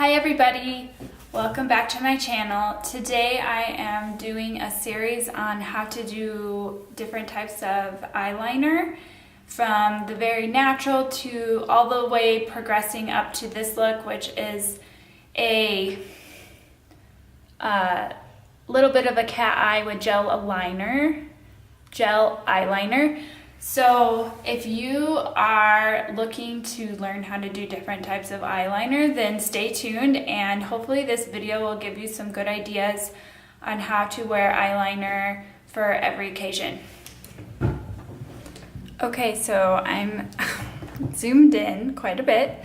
Hi everybody, welcome back to my channel. Today I am doing a series on how to do different types of eyeliner, from the very natural to all the way progressing up to this look, which is a little bit of a cat eye with gel eyeliner. So if you are looking to learn how to do different types of eyeliner, then stay tuned, and hopefully this video will give you some good ideas on how to wear eyeliner for every occasion. Okay, so I'm zoomed in quite a bit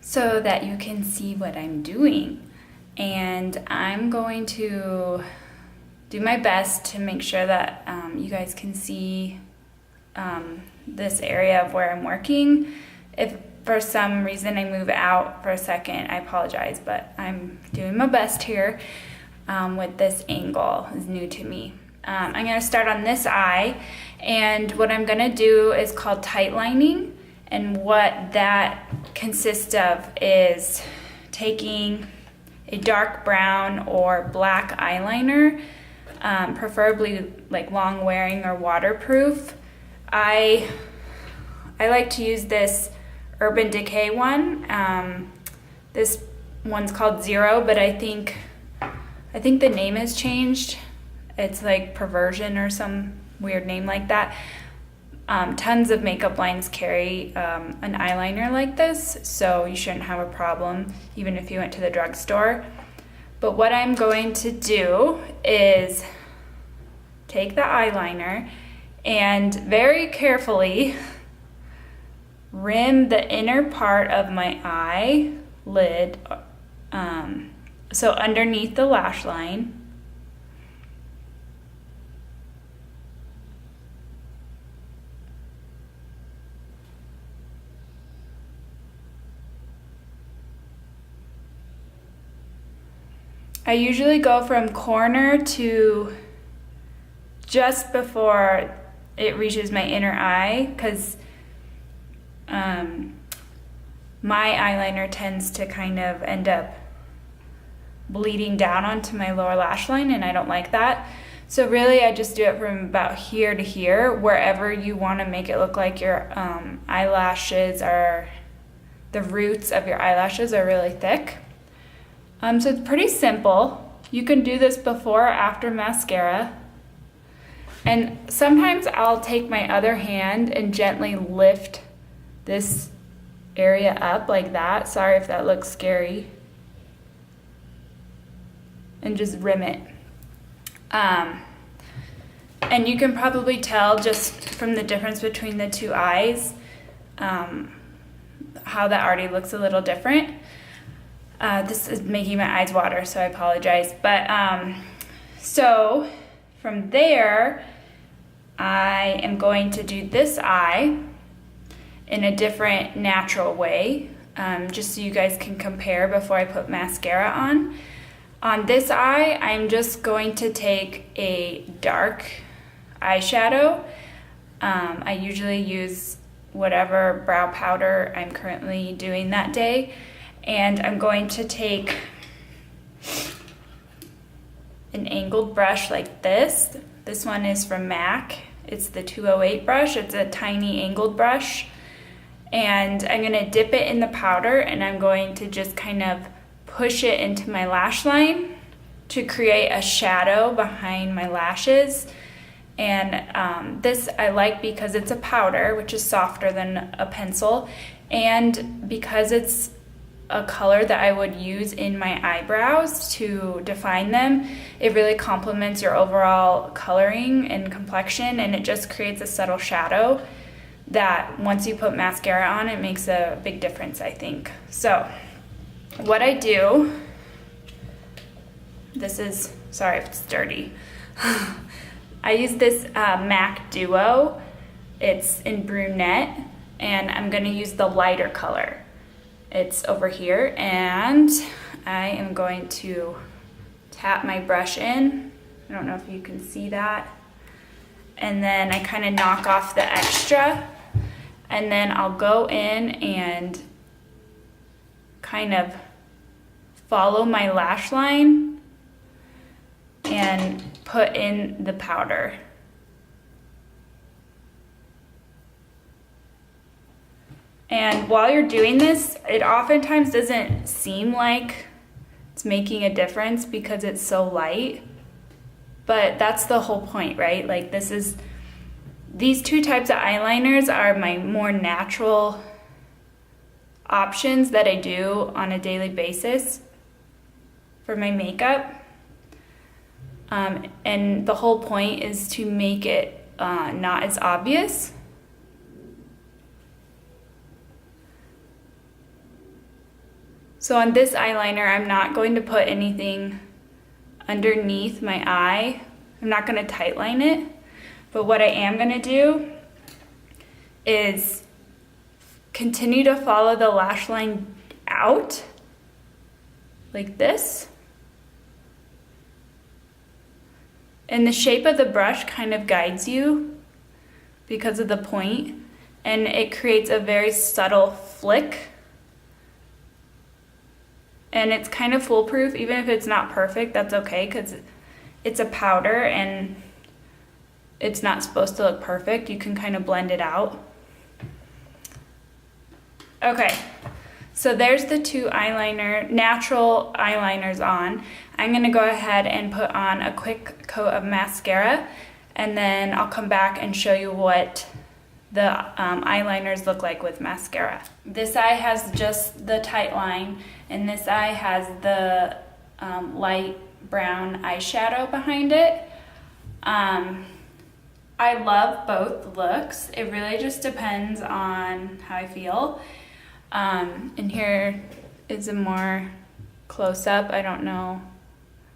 so that you can see what I'm doing, and I'm going to do my best to make sure that you guys can see this area of where I'm working. If for some reason I move out for a second, I apologize, but I'm doing my best here with this angle. Is new to me. I'm going to start on this eye, and what I'm going to do is called tight lining, and what that consists of is taking a dark brown or black eyeliner, preferably like long wearing or waterproof. I like to use this Urban Decay one. This one's called Zero, but I think the name has changed. It's like Perversion or some weird name like that. Tons of makeup lines carry an eyeliner like this, so you shouldn't have a problem even if you went to the drugstore. But what I'm going to do is take the eyeliner and very carefully rim the inner part of my eyelid, so underneath the lash line. I usually go from corner to just before it reaches my inner eye, because my eyeliner tends to kind of end up bleeding down onto my lower lash line, and I don't like that. So really I just do it from about here to here, wherever you want to make it look like your eyelashes are, the roots of your eyelashes are really thick. So it's pretty simple. You can do this before or after mascara. And sometimes I'll take my other hand and gently lift this area up like that. Sorry if that looks scary. And just rim it. And you can probably tell just from the difference between the two eyes how that already looks a little different. This is making my eyes water, so I apologize. But so from there, I am going to do this eye in a different natural way, just so you guys can compare before I put mascara on. On this eye, I'm just going to take a dark eyeshadow. I usually use whatever brow powder I'm currently doing that day. And I'm going to take an angled brush like this. This one is from MAC. It's the 208 brush. It's a tiny angled brush. And I'm going to dip it in the powder, and I'm going to just kind of push it into my lash line to create a shadow behind my lashes. And this I like because it's a powder, which is softer than a pencil, and because it's a color that I would use in my eyebrows to define them. It really complements your overall coloring and complexion, and it just creates a subtle shadow that once you put mascara on, it makes a big difference, I think. So what I do, this is, sorry if it's dirty. I use this MAC Duo. It's in brunette, and I'm gonna use the lighter color. It's over here, and I am going to tap my brush in. I don't know if you can see that. And then I kind of knock off the extra, and then I'll go in and kind of follow my lash line and put in the powder. And while you're doing this, it oftentimes doesn't seem like it's making a difference because it's so light, but that's the whole point, right? Like these two types of eyeliners are my more natural options that I do on a daily basis for my makeup. And the whole point is to make it not as obvious. So on this eyeliner, I'm not going to put anything underneath my eye. I'm not going to tightline it. But what I am going to do is continue to follow the lash line out like this. And the shape of the brush kind of guides you because of the point, and it creates a very subtle flick. And it's kind of foolproof. Even if it's not perfect, that's okay, because it's a powder and it's not supposed to look perfect. You can kind of blend it out. Okay, so there's the two natural eyeliners on. I'm gonna go ahead and put on a quick coat of mascara, and then I'll come back and show you what the eyeliners look like with mascara. This eye has just the tight line, and this eye has the light brown eyeshadow behind it. I love both looks. It really just depends on how I feel. And here is a more close-up. I don't know.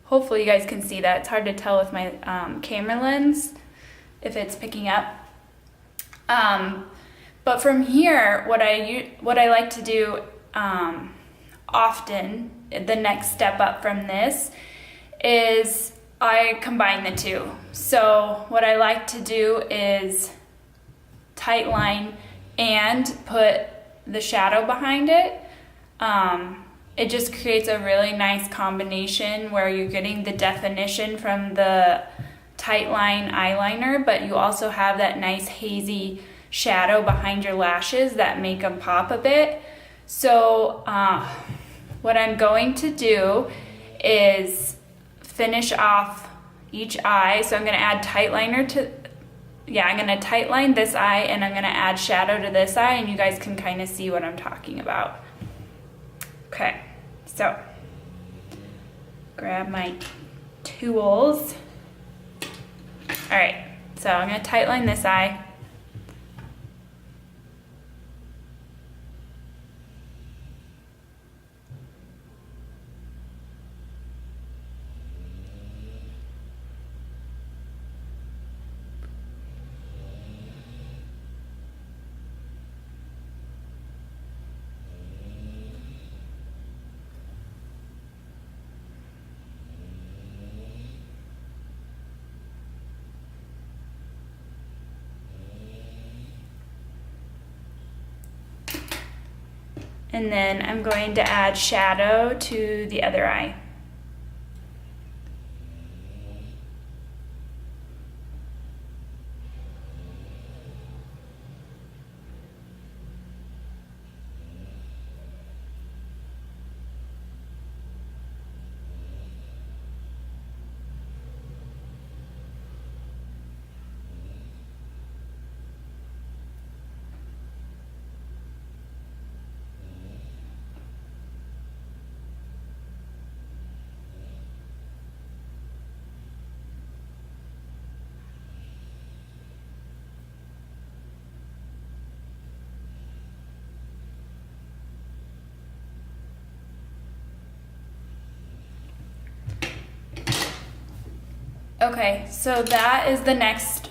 Hopefully you guys can see that. It's hard to tell with my camera lens if it's picking up. But from here, what I like to do often, the next step up from this, is I combine the two. So what I like to do is tight line and put the shadow behind it. It just creates a really nice combination where you're getting the definition from the tight line eyeliner, but you also have that nice hazy shadow behind your lashes that make them pop a bit. So what I'm going to do is finish off each eye. So I'm going to add I'm going to tight line this eye, and I'm going to add shadow to this eye, and you guys can kind of see what I'm talking about. Okay, so grab my tools. All right, so I'm going to tight line this eye. And then I'm going to add shadow to the other eye. Okay, so that is the next,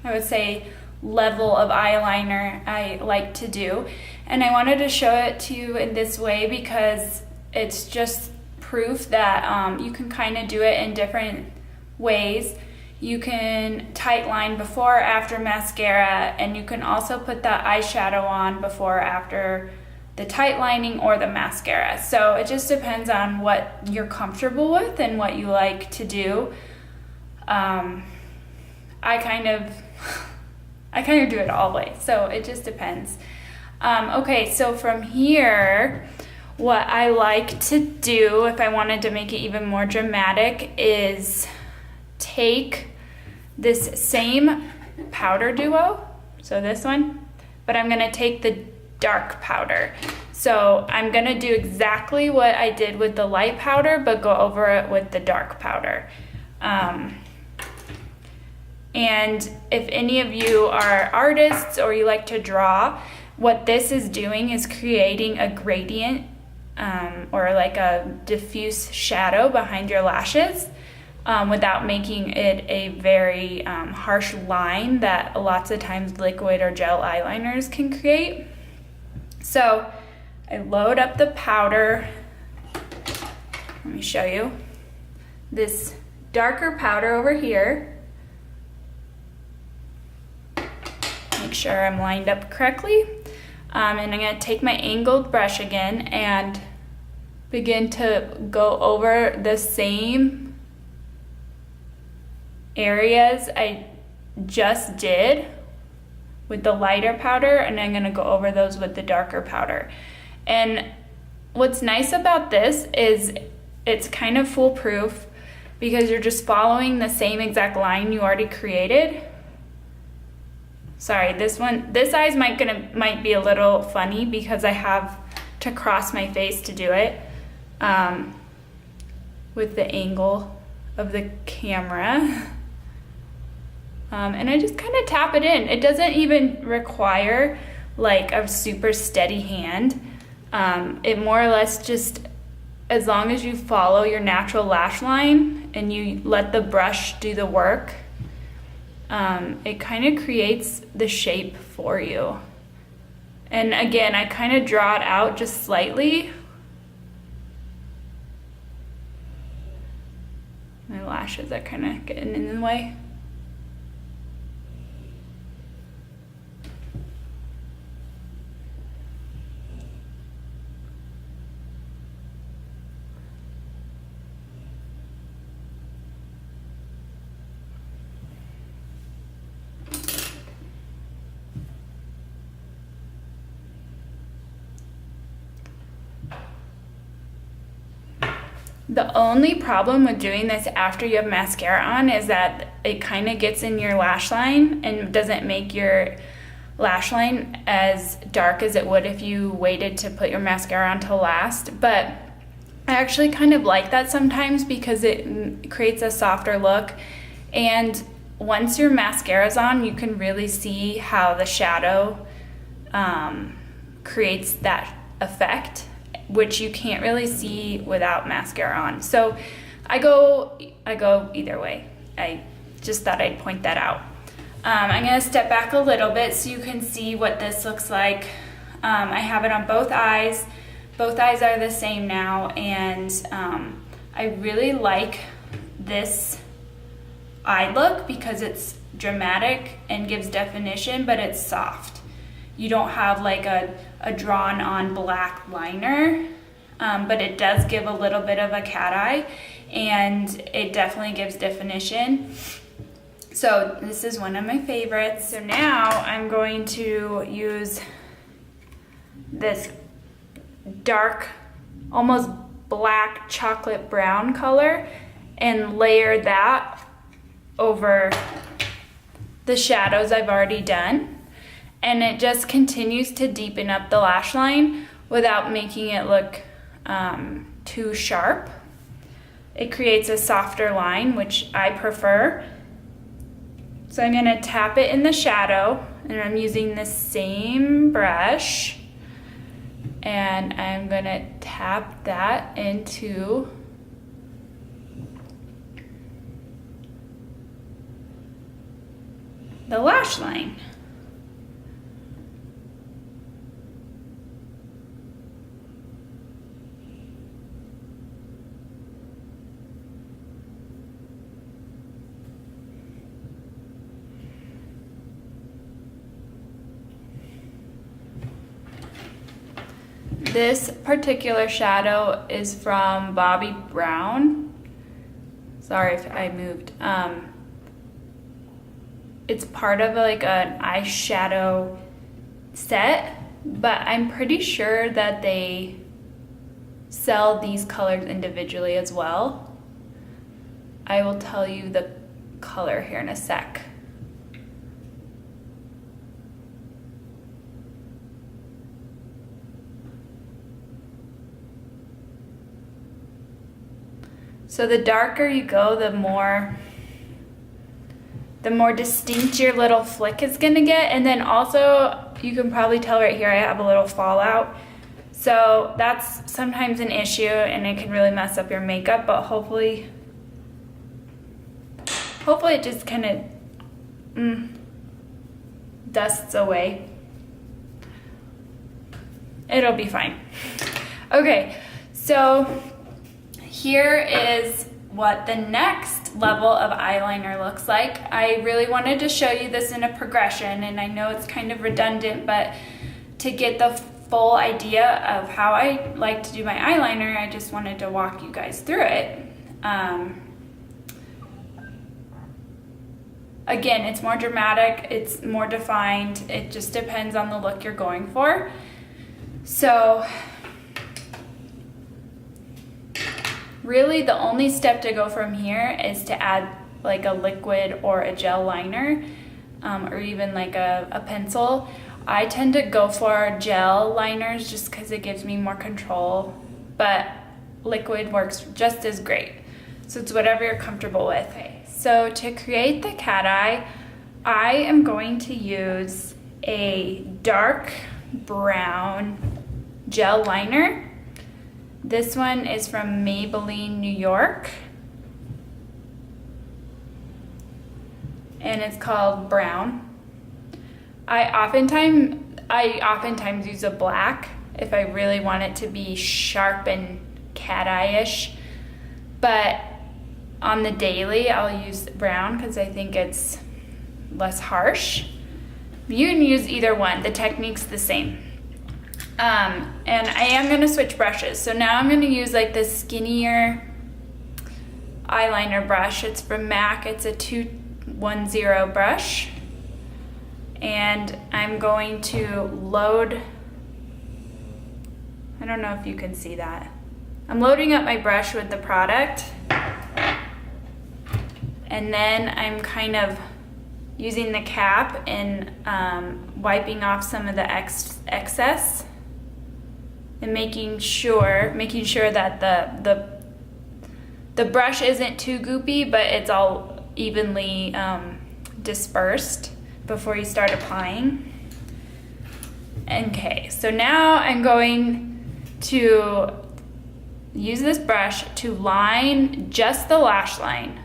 I would say, level of eyeliner I like to do. And I wanted to show it to you in this way because it's just proof that you can kind of do it in different ways. You can tight line before or after mascara, and you can also put that eyeshadow on before or after the tight lining or the mascara. So it just depends on what you're comfortable with and what you like to do. I kind of do it all ways, so it just depends. Okay, so from here, what I like to do, if I wanted to make it even more dramatic, is take this same powder duo, so this one, but I'm gonna take the dark powder. So I'm gonna do exactly what I did with the light powder, but go over it with the dark powder. And if any of you are artists or you like to draw, what this is doing is creating a gradient or like a diffuse shadow behind your lashes without making it a very harsh line that lots of times liquid or gel eyeliners can create. So I load up the powder. Let me show you. This darker powder over here. Make sure I'm lined up correctly. And I'm going to take my angled brush again and begin to go over the same areas I just did with the lighter powder, and I'm going to go over those with the darker powder. And what's nice about this is it's kind of foolproof because you're just following the same exact line you already created. Sorry, this eye's might be a little funny because I have to cross my face to do it with the angle of the camera. And I just kind of tap it in. It doesn't even require like a super steady hand. It more or less just, as long as you follow your natural lash line and you let the brush do the work, it kind of creates the shape for you. And again, I kind of draw it out just slightly. My lashes are kind of getting in the way. The only problem with doing this after you have mascara on is that it kind of gets in your lash line and doesn't make your lash line as dark as it would if you waited to put your mascara on till last. But I actually kind of like that sometimes because it creates a softer look. And once your mascara's on, you can really see how the shadow creates that effect, which you can't really see without mascara on. So I go either way. I just thought I'd point that out. I'm gonna step back a little bit so you can see what this looks like. I have it on both eyes. Both eyes are the same now, and I really like this eye look because it's dramatic and gives definition, but it's soft. You don't have like a drawn on black liner, but it does give a little bit of a cat eye, and it definitely gives definition. So this is one of my favorites. So now I'm going to use this dark, almost black chocolate brown color and layer that over the shadows I've already done. And it just continues to deepen up the lash line without making it look too sharp. It creates a softer line, which I prefer. So I'm gonna tap it in the shadow, and I'm using the same brush, and I'm gonna tap that into the lash line. This particular shadow is from Bobbi Brown. Sorry if I moved. It's part of like an eyeshadow set, but I'm pretty sure that they sell these colors individually as well. I will tell you the color here in a sec. So the darker you go, the more distinct your little flick is gonna get. And then also, you can probably tell right here I have a little fallout. So that's sometimes an issue and it can really mess up your makeup, but hopefully it just kind of dusts away. It'll be fine. Okay, so here is what the next level of eyeliner looks like. I really wanted to show you this in a progression, and I know it's kind of redundant, but to get the full idea of how I like to do my eyeliner, I just wanted to walk you guys through it. Again, it's more dramatic, it's more defined, it just depends on the look you're going for. So really the only step to go from here is to add like a liquid or a gel liner, or even like a pencil. I tend to go for gel liners just because it gives me more control, but liquid works just as great. So it's whatever you're comfortable with. Okay, so to create the cat eye, I am going to use a dark brown gel liner. This one is from Maybelline, New York, and it's called Brown. I oftentimes use a black if I really want it to be sharp and cat eye-ish, but on the daily I'll use brown because I think it's less harsh. You can use either one, the technique's the same. And I am going to switch brushes. So now I'm going to use like this skinnier eyeliner brush. It's from MAC. It's a 210 brush. And I'm going to load, I don't know if you can see that. I'm loading up my brush with the product. And then I'm kind of using the cap and wiping off some of the excess. And making sure that the brush isn't too goopy, but it's all evenly dispersed before you start applying. Okay, so now I'm going to use this brush to line just the lash line.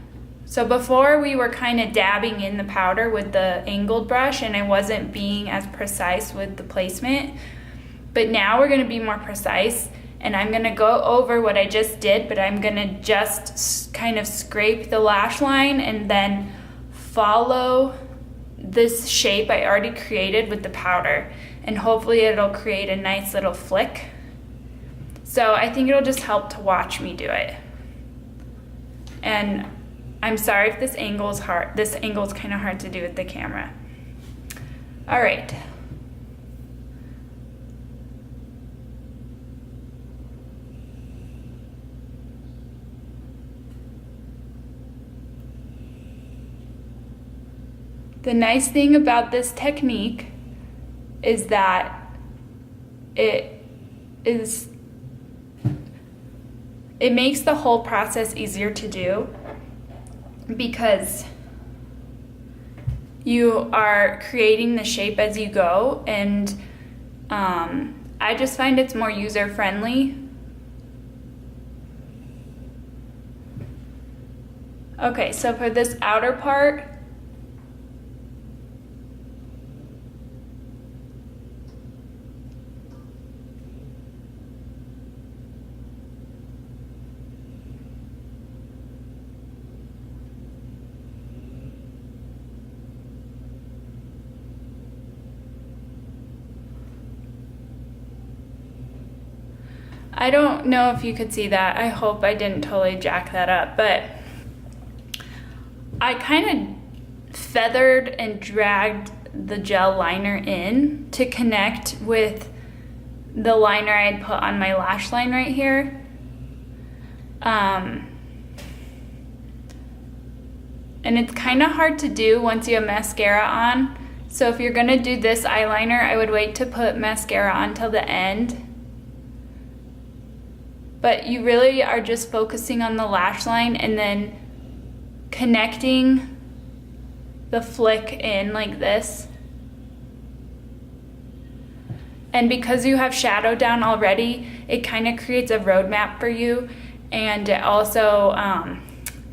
So before we were kind of dabbing in the powder with the angled brush and I wasn't being as precise with the placement. But now we're going to be more precise, and I'm going to go over what I just did, but I'm going to just kind of scrape the lash line and then follow this shape I already created with the powder, and hopefully it'll create a nice little flick. So I think it'll just help to watch me do it. And I'm sorry if this angle is hard. This angle is kind of hard to do with the camera. All right. The nice thing about this technique is that it makes the whole process easier to do because you are creating the shape as you go, and I just find it's more user-friendly. Okay, so for this outer part, I don't know if you could see that. I hope I didn't totally jack that up, but I kind of feathered and dragged the gel liner in to connect with the liner I'd put on my lash line right here. And it's kind of hard to do once you have mascara on. So if you're gonna do this eyeliner, I would wait to put mascara on till the end. But you really are just focusing on the lash line and then connecting the flick in like this. And because you have shadow down already, it kind of creates a roadmap for you, and it also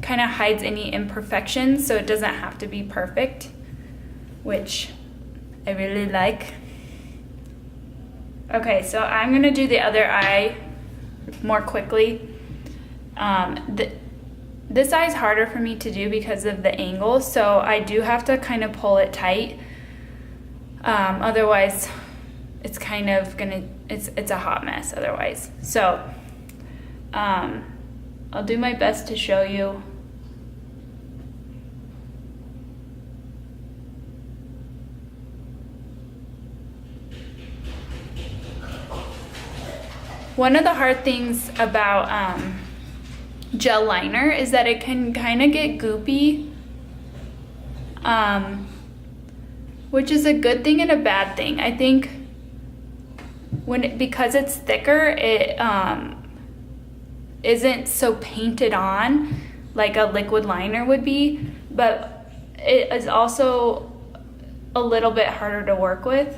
kind of hides any imperfections, so it doesn't have to be perfect, which I really like. Okay, so I'm gonna do the other eye more quickly. This eye is harder for me to do because of the angle, so I do have to kind of pull it tight. Otherwise, it's kind of gonna, it's a hot mess otherwise. So, I'll do my best to show you. One of the hard things about gel liner is that it can kind of get goopy, which is a good thing and a bad thing. I think because it's thicker, it isn't so painted on like a liquid liner would be, but it is also a little bit harder to work with.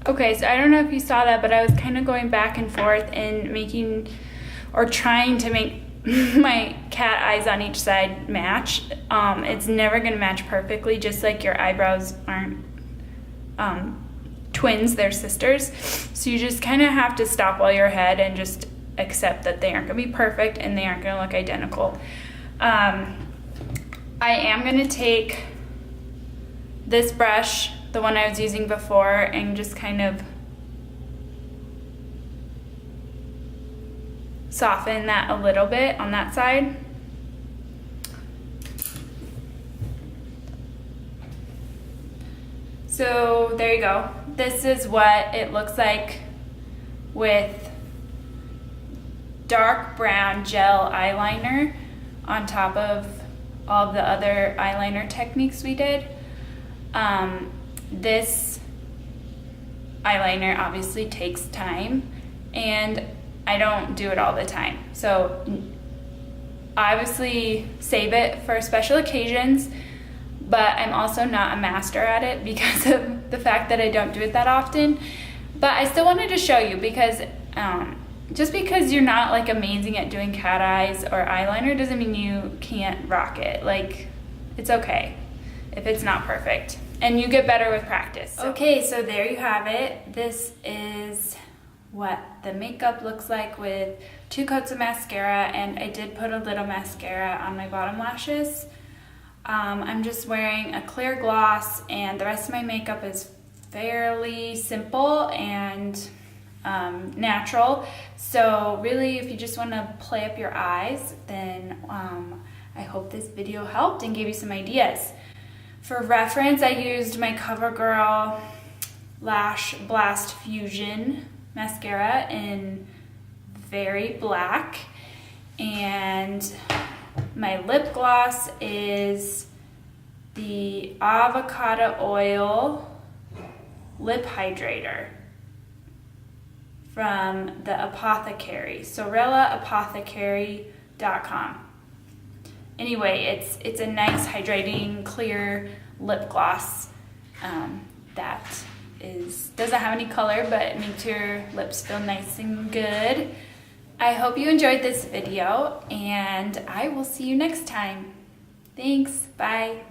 Okay, so I don't know if you saw that, but I was kind of going back and forth and making, or trying to make my cat eyes on each side match. It's never gonna match perfectly, just like your eyebrows aren't twins, they're sisters. So you just kind of have to stop while you're ahead and just accept that they aren't gonna be perfect and they aren't gonna look identical. I am gonna take this brush, the one I was using before, and just kind of soften that a little bit on that side. So there you go. This is what it looks like with dark brown gel eyeliner on top of all of the other eyeliner techniques we did. This eyeliner obviously takes time, and I don't do it all the time. So obviously save it for special occasions, but I'm also not a master at it because of the fact that I don't do it that often. But I still wanted to show you because just because you're not like amazing at doing cat eyes or eyeliner doesn't mean you can't rock it. Like, it's okay if it's not perfect. And you get better with practice. So. Okay, so there you have it. This is what the makeup looks like with 2 coats of mascara, and I did put a little mascara on my bottom lashes. I'm just wearing a clear gloss, and the rest of my makeup is fairly simple, and natural. So really, if you just want to play up your eyes, then I hope this video helped and gave you some ideas. For reference, I used my CoverGirl Lash Blast Fusion mascara in Very Black, and my lip gloss is the Avocado Oil Lip Hydrator from the Apothecary, SorellaApothecary.com. Anyway, it's a nice hydrating clear lip gloss that doesn't have any color, but it makes your lips feel nice and good. I hope you enjoyed this video, and I will see you next time. Thanks, bye.